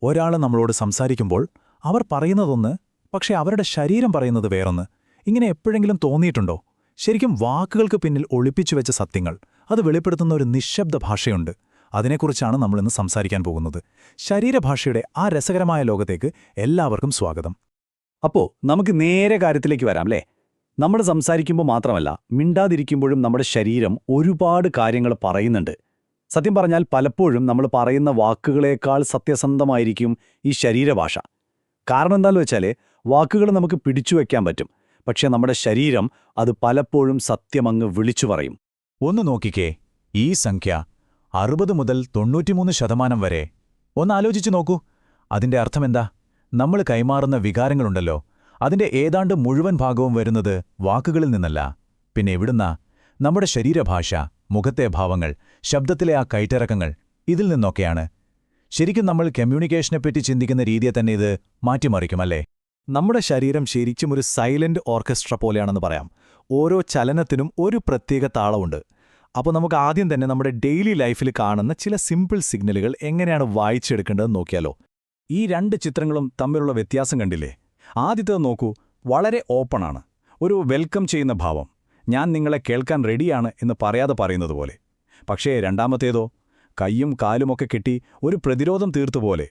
ഒരാൾ നമ്മളോട് സംസാരിക്കുമ്പോൾ അവർ പറയുന്നതൊന്ന്, പക്ഷേ അവരുടെ ശരീരം പറയുന്നത് വേറൊന്ന്. ഇങ്ങനെ എപ്പോഴെങ്കിലും തോന്നിയിട്ടുണ്ടോ? ശരിക്കും വാക്കുകൾക്ക് പിന്നിൽ ഒളിപ്പിച്ചുവെച്ച സത്യങ്ങൾ, അത് വെളിപ്പെടുത്തുന്ന ഒരു നിശ്ശബ്ദ ഭാഷയുണ്ട്. അതിനെക്കുറിച്ചാണ് നമ്മളിന്ന് സംസാരിക്കാൻ പോകുന്നത്. ശരീരഭാഷയുടെ ആ രസകരമായ ലോകത്തേക്ക് എല്ലാവർക്കും സ്വാഗതം. അപ്പോ നമുക്ക് നേരെ കാര്യത്തിലേക്ക് വരാം അല്ലേ? നമ്മൾ സംസാരിക്കുമ്പോൾ മാത്രമല്ല, മിണ്ടാതിരിക്കുമ്പോഴും നമ്മുടെ ശരീരം ഒരുപാട് കാര്യങ്ങൾ പറയുന്നുണ്ട്. സത്യം പറഞ്ഞാൽ പലപ്പോഴും നമ്മൾ പറയുന്ന വാക്കുകളേക്കാൾ സത്യസന്ധമായിരിക്കും ഈ ശരീരഭാഷ. കാരണം എന്താണെന്ന് വെച്ചാൽ, വാക്കുകൾ നമുക്ക് പിടിച്ചു വയ്ക്കാൻ പറ്റും, പക്ഷെ നമ്മുടെ ശരീരം അത് പലപ്പോഴും സത്യമങ്ങ് വിളിച്ചു പറയും. ഒന്ന് നോക്കിക്കേ, ഈ സംഖ്യ 60 മുതൽ 93% വരെ. ഒന്നാലോചിച്ചു നോക്കൂ. അതിന്റെ അർത്ഥമെന്താ? നമ്മൾ കൈമാറുന്ന വികാരങ്ങളുണ്ടല്ലോ, അതിന്റെ ഏതാണ്ട് മുഴുവൻ ഭാഗവും വരുന്നത് വാക്കുകളിൽ നിന്നല്ല. പിന്നെ എവിടുന്നാ? നമ്മുടെ ശരീരഭാഷ, മുഖത്തെ ഭാവങ്ങൾ, ശബ്ദത്തിലെ ആ കയറ്റിറക്കങ്ങൾ, ഇതിൽ നിന്നൊക്കെയാണ്. ശരിക്കും നമ്മൾ കമ്മ്യൂണിക്കേഷനെപ്പറ്റി ചിന്തിക്കുന്ന രീതിയെ തന്നെ ഇത് മാറ്റിമറിക്കുമല്ലേ? നമ്മുടെ ശരീരം ശരിക്കും ഒരു സൈലന്റ് ഓർക്കസ്ട്ര പോലെയാണെന്ന് പറയാം. ഓരോ ചലനത്തിനും ഒരു പ്രത്യേക താളമുണ്ട്. അപ്പോൾ നമുക്ക് ആദ്യം തന്നെ നമ്മുടെ ഡെയിലി ലൈഫിൽ കാണുന്ന ചില സിമ്പിൾ സിഗ്നലുകൾ എങ്ങനെയാണ് വായിച്ചെടുക്കേണ്ടതെന്ന് നോക്കിയാലോ? ഈ രണ്ട് ചിത്രങ്ങളും തമ്മിലുള്ള വ്യത്യാസം കണ്ടില്ലേ? ആദ്യത്തേത് നോക്കൂ, വളരെ ഓപ്പണാണ്. ഒരു വെൽക്കം ചെയ്യുന്ന ഭാവം, ഞാൻ നിങ്ങളെ കേൾക്കാൻ റെഡിയാണ് എന്ന് പറയാതെ പറയുന്നത് പോലെ. പക്ഷേ രണ്ടാമത്തേതോ, കൈയും കാലുമൊക്കെ കെട്ടി ഒരു പ്രതിരോധം തീർത്തുപോലെ.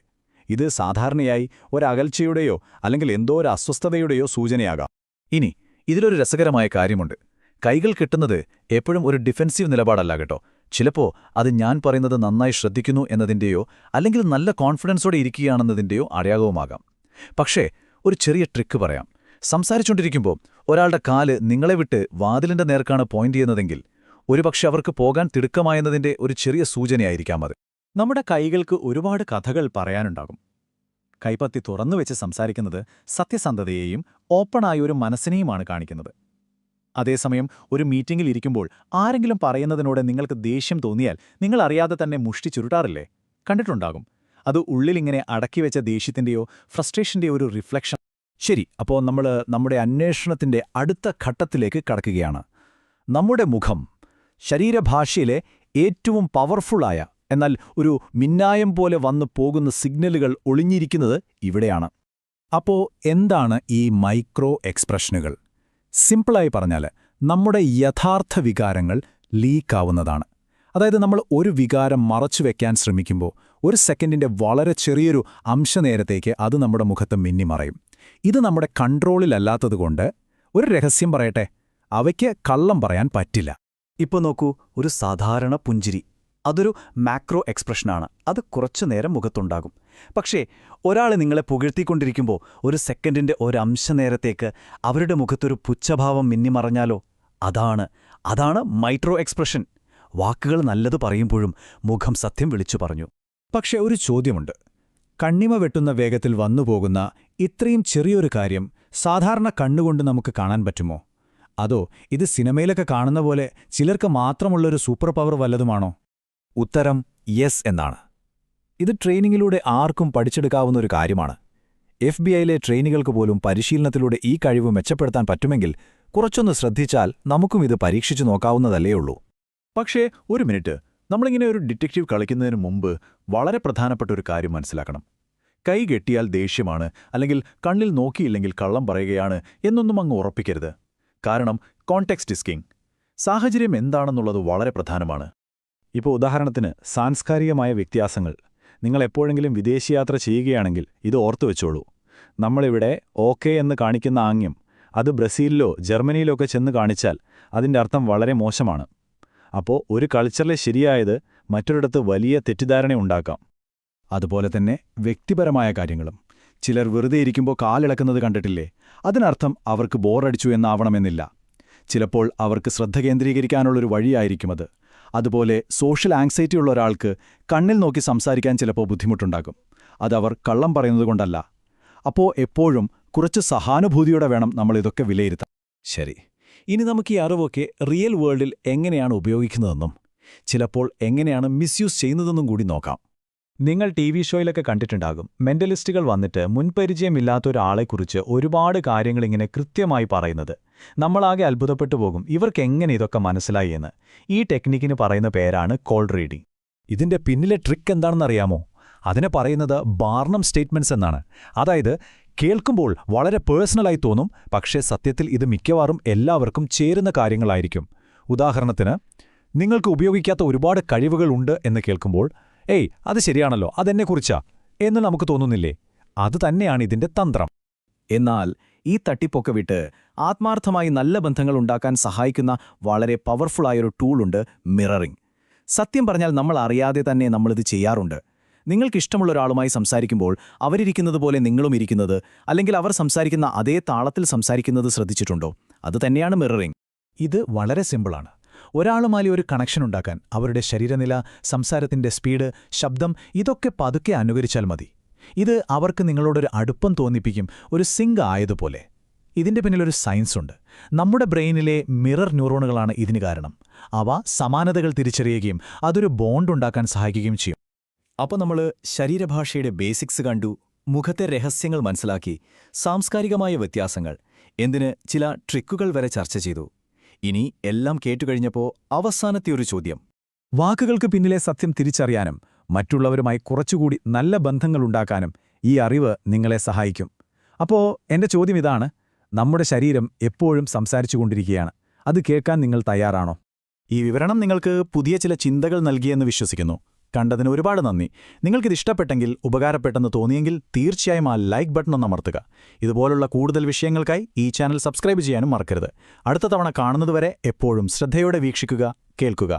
ഇത് സാധാരണയായി ഒരകൽച്ചയുടെയോ അല്ലെങ്കിൽ എന്തോ ഒരു അസ്വസ്ഥതയുടെയോ സൂചനയാകാം. ഇനി ഇതിലൊരു രസകരമായ കാര്യമുണ്ട്. കൈകൾ കെട്ടുന്നത് എപ്പോഴും ഒരു ഡിഫെൻസീവ് നിലപാടല്ല കേട്ടോ. ചിലപ്പോൾ അത് ഞാൻ പറയുന്നത് നന്നായി ശ്രദ്ധിക്കുന്നു എന്നതിൻ്റെയോ അല്ലെങ്കിൽ നല്ല കോൺഫിഡൻസോടെ ഇരിക്കുകയാണെന്നതിൻ്റെയോ അടയാളവുമാകാം. പക്ഷേ ഒരു ചെറിയ ട്രിക്ക് പറയാം. സംസാരിച്ചുകൊണ്ടിരിക്കുമ്പോൾ ഒരാളുടെ കാല് നിങ്ങളെ വിട്ട് വാതിലിന്റെ നേർക്കാണ് പോയിന്റ് ചെയ്യുന്നതെങ്കിൽ, ഒരുപക്ഷെ അവർക്ക് പോകാൻ തിടുക്കമായെന്നതിന്റെ ഒരു ചെറിയ സൂചനയായിരിക്കാം അത്. നമ്മുടെ കൈകൾക്ക് ഒരുപാട് കഥകൾ പറയാനുണ്ടാകും. കൈപ്പത്തി തുറന്നുവെച്ച് സംസാരിക്കുന്നത് സത്യസന്ധതയെയും ഓപ്പണായ ഒരു മനസ്സിനെയുമാണ് കാണിക്കുന്നത്. അതേസമയം ഒരു മീറ്റിംഗിൽ ഇരിക്കുമ്പോൾ ആരെങ്കിലും പറയുന്നതിനോട് നിങ്ങൾക്ക് ദേഷ്യം തോന്നിയാൽ നിങ്ങൾ അറിയാതെ തന്നെ മുഷ്ടി ചുരുട്ടാറില്ലേ? കണ്ടിട്ടുണ്ടാകും. അത് ഉള്ളിലിങ്ങനെ അടക്കിവെച്ച ദേഷ്യത്തിന്റെയോ ഫ്രസ്ട്രേഷന്റെയോ ഒരു റിഫ്ലക്ഷൻ. ശരി, അപ്പോൾ നമ്മൾ നമ്മുടെ അന്വേഷണത്തിന്റെ അടുത്ത ഘട്ടത്തിലേക്ക് കടക്കുകയാണ്. നമ്മുടെ മുഖം, ശരീരഭാഷയിലെ ഏറ്റവും പവർഫുള്ളായ, എന്നാൽ ഒരു മിന്നായം പോലെ വന്നു പോകുന്ന സിഗ്നലുകൾ ഒളിഞ്ഞിരിക്കുന്നത് ഇവിടെയാണ്. അപ്പോൾ എന്താണ് ഈ മൈക്രോ എക്സ്പ്രഷനുകൾ? സിമ്പിളായി പറഞ്ഞാൽ, നമ്മുടെ യഥാർത്ഥ വികാരങ്ങൾ ലീക്കാവുന്നതാണ്. അതായത് നമ്മൾ ഒരു വികാരം മറച്ചുവെക്കാൻ ശ്രമിക്കുമ്പോൾ ഒരു സെക്കൻഡിന്റെ വളരെ ചെറിയൊരു അംശനേരത്തേക്ക് അത് നമ്മുടെ മുഖത്ത് മിന്നിമറയും. ഇത് നമ്മുടെ കൺട്രോളിലല്ലാത്തതുകൊണ്ട്, ഒരു രഹസ്യം പറയട്ടെ, അവയ്ക്ക് കള്ളം പറയാൻ പറ്റില്ല. ഇപ്പോൾ നോക്കൂ, ഒരു സാധാരണ പുഞ്ചിരി, അതൊരു മാക്രോ എക്സ്പ്രഷനാണ്. അത് കുറച്ചുനേരം മുഖത്തുണ്ടാകും. പക്ഷേ ഒരാൾ നിങ്ങളെ പുകഴ്ത്തിക്കൊണ്ടിരിക്കുമ്പോൾ ഒരു സെക്കൻഡിന്റെ ഒരംശനേരത്തേക്ക് അവരുടെ മുഖത്തൊരു പുച്ഛഭാവം മിന്നിമറഞ്ഞാലോ? അതാണ് മൈക്രോ എക്സ്പ്രഷൻ. വാക്കുകൾ നല്ലത് പറയുമ്പോഴും മുഖം സത്യം വിളിച്ചു പറഞ്ഞു. പക്ഷേ ഒരു ചോദ്യമുണ്ട്. കണ്ണിമ വെട്ടുന്ന വേഗത്തിൽ വന്നുപോകുന്ന ഇത്രയും ചെറിയൊരു കാര്യം സാധാരണ കണ്ണുകൊണ്ട് നമുക്ക് കാണാൻ പറ്റുമോ? അതോ ഇത് സിനിമയിലൊക്കെ കാണുന്ന പോലെ ചിലർക്ക് മാത്രമുള്ളൊരു സൂപ്പർ പവർ വല്ലതുമാണോ? ഉത്തരം യെസ് എന്നാണ്. ഇത് ട്രെയിനിങ്ങിലൂടെ ആർക്കും പഠിച്ചെടുക്കാവുന്ന ഒരു കാര്യമാണ്. FBI ട്രെയിനികൾക്ക് പോലും പരിശീലനത്തിലൂടെ ഈ കഴിവ് മെച്ചപ്പെടുത്താൻ പറ്റുമെങ്കിൽ കുറച്ചൊന്ന് ശ്രദ്ധിച്ചാൽ നമുക്കും ഇത് പരീക്ഷിച്ചു നോക്കാവുന്നതല്ലേയുള്ളൂ. പക്ഷേ ഒരു മിനിറ്റ്, നമ്മളിങ്ങനെ ഒരു ഡിറ്റക്റ്റീവ് കളിക്കുന്നതിന് മുമ്പ് വളരെ പ്രധാനപ്പെട്ട ഒരു കാര്യം മനസ്സിലാക്കണം. കൈ കെട്ടിയാൽ ദേഷ്യമാണ്, അല്ലെങ്കിൽ കണ്ണിൽ നോക്കിയില്ലെങ്കിൽ കള്ളം പറയുകയാണ് എന്നൊന്നും അങ്ങ് ഉറപ്പിക്കരുത്. കാരണം കോണ്ടെക്സ്റ്റ് ഈസ് കിങ്. സാഹചര്യം എന്താണെന്നുള്ളത് വളരെ പ്രധാനമാണ്. ഇപ്പോൾ ഉദാഹരണത്തിന് സാംസ്കാരികമായ വ്യത്യാസങ്ങൾ. നിങ്ങൾ എപ്പോഴെങ്കിലും വിദേശയാത്ര ചെയ്യുകയാണെങ്കിൽ ഇത് ഓർത്തുവെച്ചോളൂ. നമ്മളിവിടെ ഓക്കെ എന്ന് കാണിക്കുന്ന ആംഗ്യം അത് ബ്രസീലിലോ ജർമ്മനിയിലോ ഒക്കെ ചെന്ന് കാണിച്ചാൽ അതിൻ്റെ അർത്ഥം വളരെ മോശമാണ്. അപ്പോൾ ഒരു കൾച്ചറിലെ ശരിയായത് മറ്റൊരിടത്ത് വലിയ തെറ്റിദ്ധാരണയുണ്ടാക്കാം. അതുപോലെ തന്നെ വ്യക്തിപരമായ കാര്യങ്ങളും. ചിലർ വെറുതെ ഇരിക്കുമ്പോൾ കാലിളക്കുന്നത് കണ്ടിട്ടില്ലേ? അതിനർത്ഥം അവർക്ക് ബോറടിച്ചു എന്നാവണമെന്നില്ല. ചിലപ്പോൾ അവർക്ക് ശ്രദ്ധ കേന്ദ്രീകരിക്കാനുള്ളൊരു വഴിയായിരിക്കുമത്. അതുപോലെ സോഷ്യൽ ആങ്സൈറ്റി ഉള്ള ഒരാൾക്ക് കണ്ണിൽ നോക്കി സംസാരിക്കാൻ ചിലപ്പോൾ ബുദ്ധിമുട്ടുണ്ടാകും. അതവർ കള്ളം പറയുന്നതുകൊണ്ടല്ല. അപ്പോൾ എപ്പോഴും കുറച്ച് സഹാനുഭൂതിയോടെ വേണം നമ്മളിതൊക്കെ വിലയിരുത്താൻ. ശരി, ഇനി നമുക്ക് ഈ അറിവൊക്കെ റിയൽ വേൾഡിൽ എങ്ങനെയാണ് ഉപയോഗിക്കുന്നതെന്നും ചിലപ്പോൾ എങ്ങനെയാണ് മിസ്യൂസ് ചെയ്യുന്നതെന്നും കൂടി നോക്കാം. നിങ്ങൾ TV ഷോയിലൊക്കെ കണ്ടിട്ടുണ്ടാകും, മെന്റലിസ്റ്റുകൾ വന്നിട്ട് മുൻപരിചയമില്ലാത്ത ഒരാളെക്കുറിച്ച് ഒരുപാട് കാര്യങ്ങളിങ്ങനെ കൃത്യമായി പറയുന്നത്. നമ്മളാകെ അത്ഭുതപ്പെട്ടു പോകും, ഇവർക്കെങ്ങനെ ഇതൊക്കെ മനസ്സിലായി എന്ന്. ഈ ടെക്നിക്കിന് പറയുന്ന പേരാണ് കോൾഡ് റീഡിംഗ്. ഇതിന്റെ പിന്നിലെ ട്രിക്ക് എന്താണെന്നറിയാമോ? അതിനെ പറയുന്നത് ബാർണം സ്റ്റേറ്റ്മെന്റ്സ് എന്നാണ്. അതായത് കേൾക്കുമ്പോൾ വളരെ പേഴ്സണലായി തോന്നും, പക്ഷേ സത്യത്തിൽ ഇത് മിക്കവാറും എല്ലാവർക്കും ചേരുന്ന കാര്യങ്ങളായിരിക്കും. ഉദാഹരണത്തിന്, നിങ്ങൾക്ക് ഉപയോഗിക്കാത്ത ഒരുപാട് കഴിവുകളുണ്ട് എന്ന് കേൾക്കുമ്പോൾ, ഏയ് അത് ശരിയാണല്ലോ, അതെന്നെക്കുറിച്ചാ എന്ന് നമുക്ക് തോന്നുന്നില്ലേ? അത് തന്നെയാണ് ഇതിന്റെ തന്ത്രം. എന്നാൽ ഈ തട്ടിപ്പൊക്കെ വിട്ട് ആത്മാർത്ഥമായി നല്ല ബന്ധങ്ങൾ ഉണ്ടാക്കാൻ സഹായിക്കുന്ന വളരെ പവർഫുള്ളായൊരു ടൂളുണ്ട്, മിററിംഗ്. സത്യം പറഞ്ഞാൽ നമ്മൾ അറിയാതെ തന്നെ നമ്മളിത് ചെയ്യാറുണ്ട്. നിങ്ങൾക്കിഷ്ടമുള്ള ഒരാളുമായി സംസാരിക്കുമ്പോൾ അവരിയ്ക്കുന്നത് പോലെ നിങ്ങളും ഇരിക്കുന്നത്, അല്ലെങ്കിൽ അവർ സംസാരിക്കുന്ന അതേ താളത്തിൽ സംസാരിക്കുന്നത് ശ്രദ്ധിച്ചിട്ടുണ്ടോ? അത് തന്നെയാണ് മിററിംഗ്. ഇത് വളരെ സിമ്പിളാണ്. ഒരാളുമായി ഒരു കണക്ഷൻ ഉണ്ടാക്കാൻ അവരുടെ ശരീരനില, സംസാരത്തിന്റെ സ്പീഡ്, ശബ്ദം ഇതൊക്കെ പതുക്കെ അനുകരിച്ചാൽ മതി. ഇത് അവർക്ക് നിങ്ങളോടൊരു അടുപ്പം തോന്നിപ്പിക്കും, ഒരു സിങ്ക് ആയതുപോലെ. ഇതിന്റെ പിന്നിലൊരു സയൻസ് ഉണ്ട്. നമ്മുടെ ബ്രെയിനിലെ മിറർ ന്യൂറോണുകളാണ് ഇതിന് കാരണം. അവ സമാനതകൾ തിരിച്ചറിയുകയും അതൊരു ബോണ്ട് ഉണ്ടാക്കാൻ സഹായിക്കുകയും ചെയ്യും. അപ്പോൾ നമ്മൾ ശരീരഭാഷയുടെ ബേസിക്സ് കണ്ടു, മുഖത്തെ രഹസ്യങ്ങൾ മനസ്സിലാക്കി, സാംസ്കാരികമായ വ്യത്യാസങ്ങൾ, എന്തിന് ചില ട്രിക്കുകൾ വരെ ചർച്ച ചെയ്തു. ഇനി എല്ലാം കേട്ടുകഴിഞ്ഞപ്പോൾ അവസാനത്തെ ഒരു ചോദ്യം. വാക്കുകൾക്ക് പിന്നിലെ സത്യം തിരിച്ചറിയാനും മറ്റുള്ളവരുമായി കുറച്ചുകൂടി നല്ല ബന്ധങ്ങളുണ്ടാക്കാനും ഈ അറിവ് നിങ്ങളെ സഹായിക്കും. അപ്പോൾ എന്റെ ചോദ്യം ഇതാണ്: നമ്മുടെ ശരീരം എപ്പോഴും സംസാരിച്ചുകൊണ്ടിരിക്കുകയാണ്. അത് കേൾക്കാൻ നിങ്ങൾ തയ്യാറാണോ? ഈ വിവരണം നിങ്ങൾക്ക് പുതിയ ചില ചിന്തകൾ നൽകിയെന്ന് വിശ്വസിക്കുന്നു. കണ്ടതിന് ഒരുപാട് നന്ദി. നിങ്ങൾക്കിത് ഇഷ്ടപ്പെട്ടെങ്കിൽ, ഉപകാരപ്പെട്ടെന്ന് തോന്നിയെങ്കിൽ തീർച്ചയായും ആ ലൈക്ക് ബട്ടൺ ഒന്ന് അമർത്തുക. ഇതുപോലുള്ള കൂടുതൽ വിഷയങ്ങൾക്കായി ഈ ചാനൽ സബ്സ്ക്രൈബ് ചെയ്യാനും മറക്കരുത്. അടുത്ത തവണ കാണുന്നതുവരെ എപ്പോഴും ശ്രദ്ധയോടെ വീക്ഷിക്കുക, കേൾക്കുക.